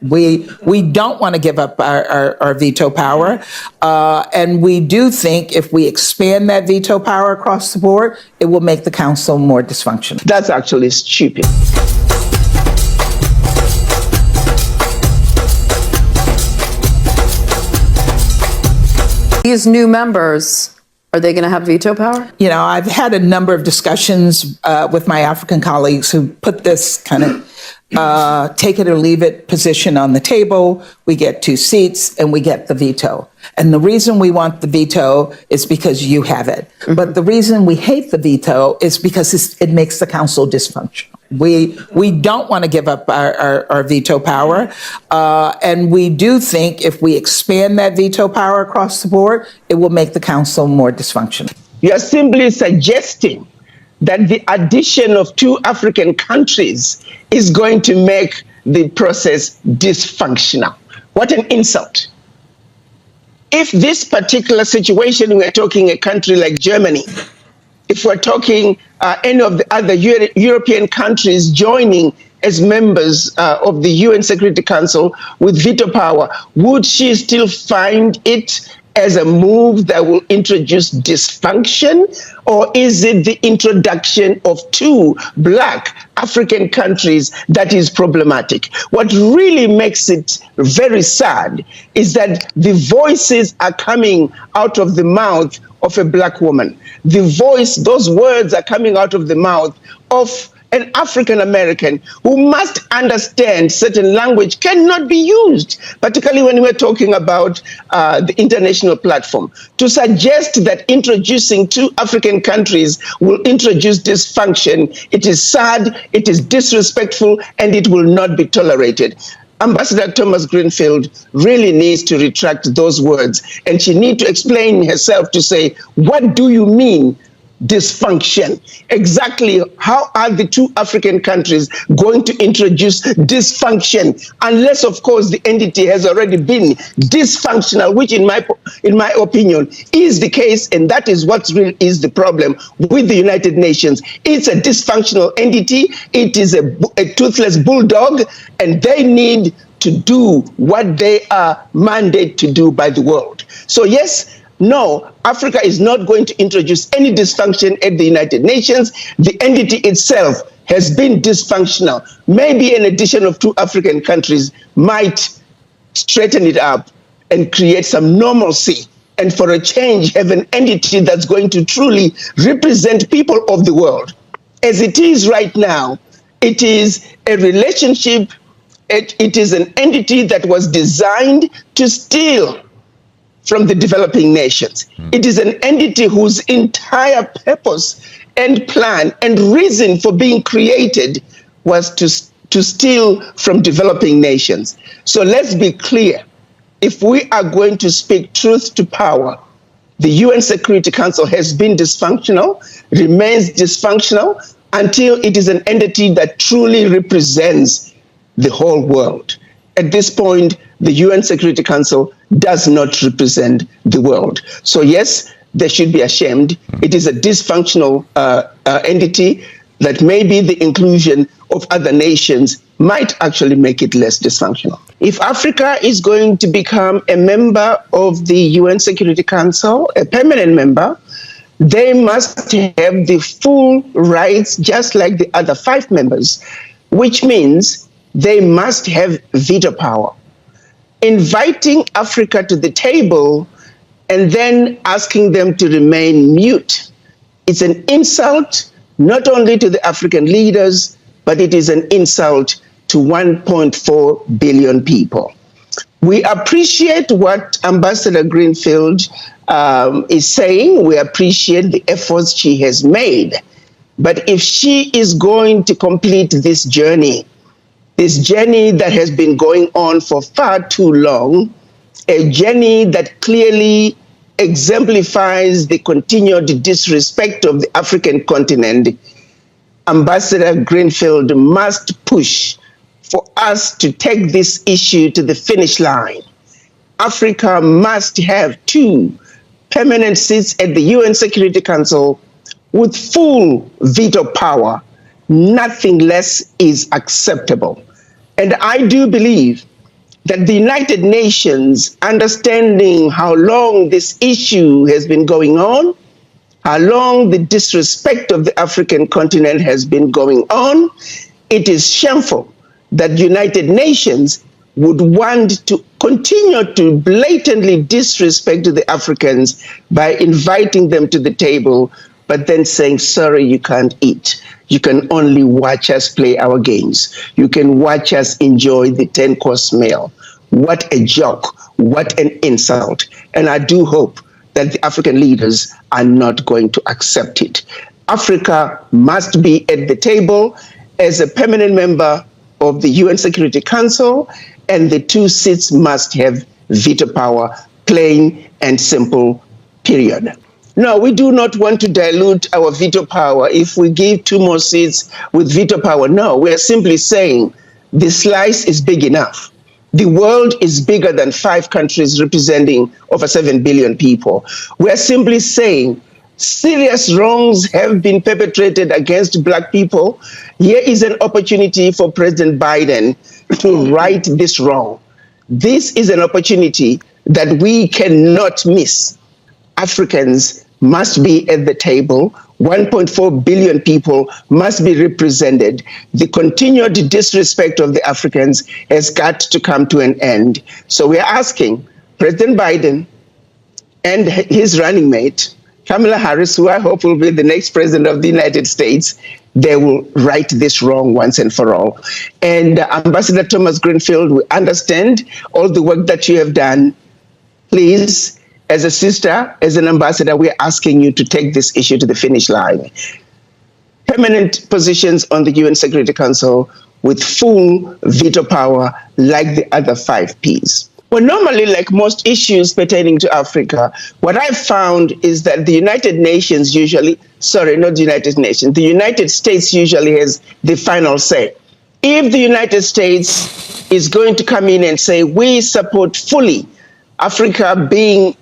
We don't want to give up our veto power. And we do think if we expand that veto power across the board, it will make the council more dysfunctional. That's actually stupid. These new members, are they going to have veto power? You know, I've had a number of discussions with my African colleagues who put this kind of take it or leave it position on the table. We get 2 seats and we get the veto. And the reason we want the veto is because you have it. Mm-hmm. But the reason we hate the veto is because it makes the council dysfunctional. We don't want to give up our veto power. And we do think if we expand that veto power across the board, it will make the council more dysfunctional. You're simply suggesting that the addition of 2 African countries is going to make the process dysfunctional. What an insult. If this particular situation, we're talking a country like Germany, if we're talking any of the other European countries joining as members of the UN Security Council with veto power, would she still find it as a move that will introduce dysfunction? Or is it the introduction of 2 Black African countries that is problematic? What really makes it very sad is that the voices are coming out of the mouth of a Black woman. Those words are coming out of the mouth of an African American who must understand certain language cannot be used, particularly when we're talking about the international platform. To suggest that introducing 2 African countries will introduce dysfunction, it is sad, it is disrespectful, and it will not be tolerated. Ambassador Thomas Greenfield really needs to retract those words, and she needs to explain herself to say, what do you mean dysfunction? Exactly how are the 2 African countries going to introduce dysfunction, unless of course the entity has already been dysfunctional, which in my opinion is the case, and that is what really is the problem with the United Nations. It's a dysfunctional entity, it is a toothless bulldog, and they need to do what they are mandated to do by the world. So yes, no, Africa is not going to introduce any dysfunction at the United Nations. The entity itself has been dysfunctional. Maybe an addition of 2 African countries might straighten it up and create some normalcy, and for a change have an entity that's going to truly represent people of the world. As it is right now, it is a relationship, it is an entity that was designed to steal from the developing nations. It is an entity whose entire purpose and plan and reason for being created was to steal from developing nations. So let's be clear. If we are going to speak truth to power, the UN Security Council has been dysfunctional, remains dysfunctional, until it is an entity that truly represents the whole world. At this point, the UN Security Council does not represent the world. So yes, they should be ashamed. It is a dysfunctional entity that maybe the inclusion of other nations might actually make it less dysfunctional. If Africa is going to become a member of the UN Security Council, a permanent member, they must have the full rights just like the other 5 members, which means they must have veto power. Inviting Africa to the table and then asking them to remain mute, it's an insult not only to the African leaders, but it is an insult to 1.4 billion people. We appreciate what Ambassador Greenfield is saying. We appreciate the efforts she has made. But if she is going to complete this journey that has been going on for far too long, a journey that clearly exemplifies the continued disrespect of the African continent, Ambassador Greenfield must push for us to take this issue to the finish line. Africa must have 2 permanent seats at the UN Security Council with full veto power. Nothing less is acceptable. And I do believe that the United Nations, understanding how long this issue has been going on, how long the disrespect of the African continent has been going on, it is shameful that the United Nations would want to continue to blatantly disrespect the Africans by inviting them to the table, but then saying, sorry, you can't eat. You can only watch us play our games. You can watch us enjoy the 10-course meal. What a joke. What an insult. And I do hope that the African leaders are not going to accept it. Africa must be at the table as a permanent member of the UN Security Council, and the 2 seats must have veto power, plain and simple, period. No, we do not want to dilute our veto power if we give 2 more seats with veto power. No, we are simply saying the slice is big enough. The world is bigger than 5 countries representing over 7 billion people. We are simply saying serious wrongs have been perpetrated against Black people. Here is an opportunity for President Biden to right this wrong. This is an opportunity that we cannot miss. Africans must be at the table. 1.4 billion people must be represented. The continued disrespect of the Africans has got to come to an end. So we are asking President Biden and his running mate, Kamala Harris, who I hope will be the next president of the United States, they will right this wrong once and for all. And Ambassador Thomas Greenfield, we understand all the work that you have done. Please, as a sister, as an ambassador, we're asking you to take this issue to the finish line. Permanent positions on the UN Security Council with full veto power like the other 5 Ps. Well, normally, like most issues pertaining to Africa, what I've found is that the United Nations usually, sorry, not the United Nations, the United States usually has the final say. If the United States is going to come in and say, we support fully Africa being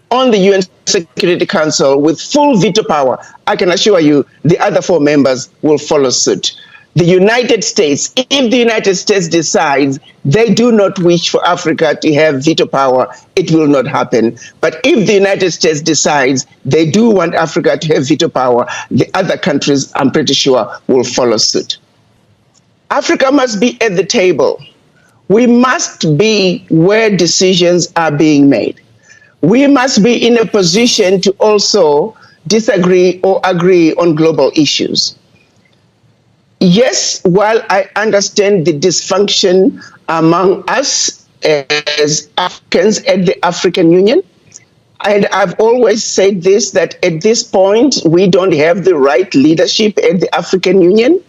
on the UN Security Council with full veto power, I can assure you the other 4 members will follow suit. The United States, if the United States decides they do not wish for Africa to have veto power, it will not happen. But if the United States decides they do want Africa to have veto power, the other countries, I'm pretty sure, will follow suit. Africa must be at the table. We must be where decisions are being made. We must be in a position to also disagree or agree on global issues. Yes, while I understand the dysfunction among us as Africans at the African Union, and I've always said this, that at this point, we don't have the right leadership at the African Union.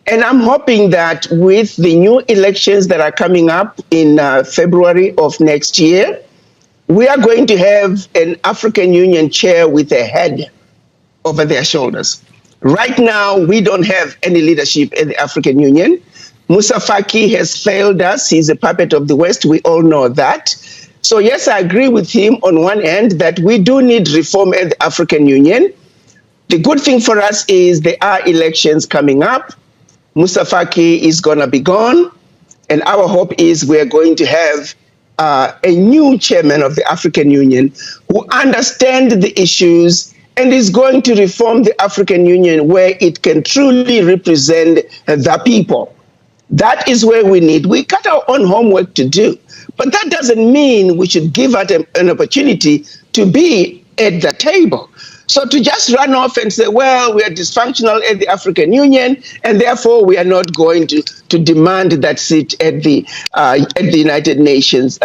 And I'm hoping that with the new elections that are coming up in February of next year, we are going to have an African Union chair with a head over their shoulders. Right now, we don't have any leadership in the African Union. Moussa Faki has failed us. He's a puppet of the West. We all know that. So yes, I agree with him on one end that we do need reform in the African Union. The good thing for us is there are elections coming up. Moussa Faki is going to be gone. And our hope is we're going to have a new chairman of the African Union who understands the issues and is going to reform the African Union where it can truly represent the people. That is where we got our own homework to do. But that doesn't mean we should give out an opportunity to be at the table. So to just run off and say, well, we are dysfunctional at the African Union, and therefore we are not going to demand that seat at the United Nations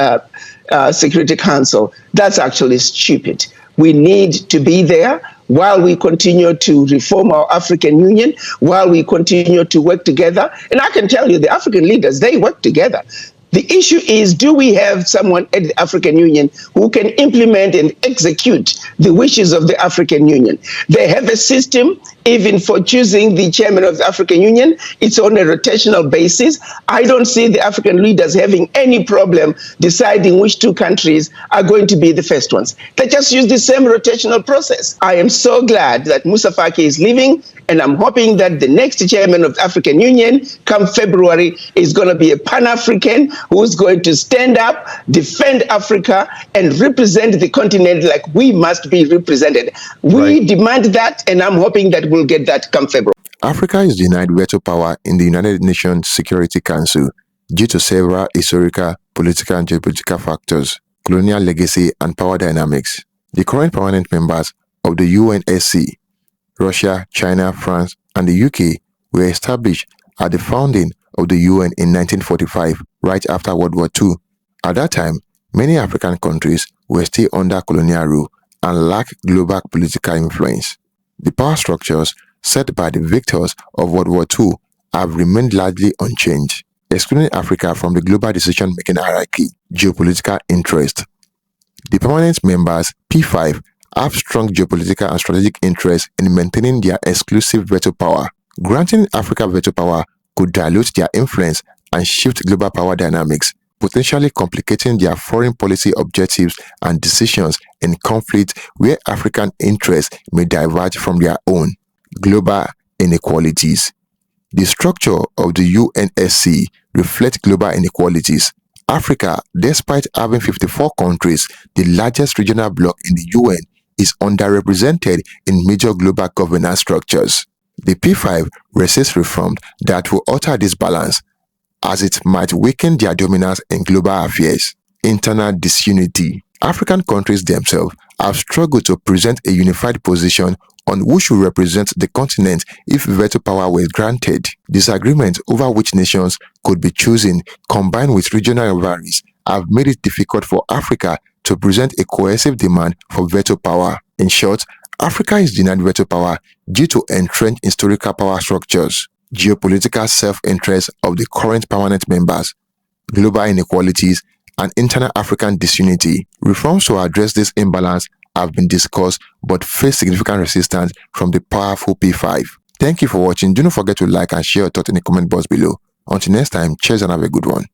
Security Council, that's actually stupid. We need to be there while we continue to reform our African Union, while we continue to work together. And I can tell you, the African leaders, they work together. The issue is, do we have someone at the African Union who can implement and execute the wishes of the African Union? They have a system even for choosing the chairman of the African Union. It's on a rotational basis. I don't see the African leaders having any problem deciding which two countries are going to be the first ones. They just use the same rotational process. I am so glad that Moussa Faki is leaving, and I'm hoping that the next chairman of the African Union, come February, is going to be a Pan-African who's going to stand up, defend Africa, and represent the continent like we must be represented. We demand that, and I'm hoping that we'll get that come February. Africa is denied veto power in the United Nations Security Council due to several historical, political, and geopolitical factors, colonial legacy, and power dynamics. The current permanent members of the UNSC, Russia, China, France, and the UK, were established at the founding of the UN in 1945, right after World War II. At that time, many African countries were still under colonial rule and lacked global political influence. The power structures set by the victors of World War II have remained largely unchanged, excluding Africa from the global decision-making hierarchy. Geopolitical interest. The permanent members, P5, have strong geopolitical and strategic interest in maintaining their exclusive veto power. Granting Africa veto power could dilute their influence and shift global power dynamics, potentially complicating their foreign policy objectives and decisions in conflicts where African interests may diverge from their own. Global inequalities. The structure of the UNSC reflects global inequalities. Africa, despite having 54 countries, the largest regional bloc in the UN, is underrepresented in major global governance structures. The P5 resists reforms that will alter this balance, as it might weaken their dominance in global affairs. Internal disunity. African countries themselves have struggled to present a unified position on who should represent the continent if veto power were granted. Disagreements over which nations could be chosen, combined with regional rivalries, have made it difficult for Africa to present a cohesive demand for veto power. In short, Africa is denied veto power due to entrenched historical power structures, geopolitical self-interest of the current permanent members, global inequalities, and internal African disunity. Reforms to address this imbalance have been discussed but face significant resistance from the powerful P5. Thank you for watching. Do not forget to like and share your thoughts in the comment box below. Until next time, cheers and have a good one.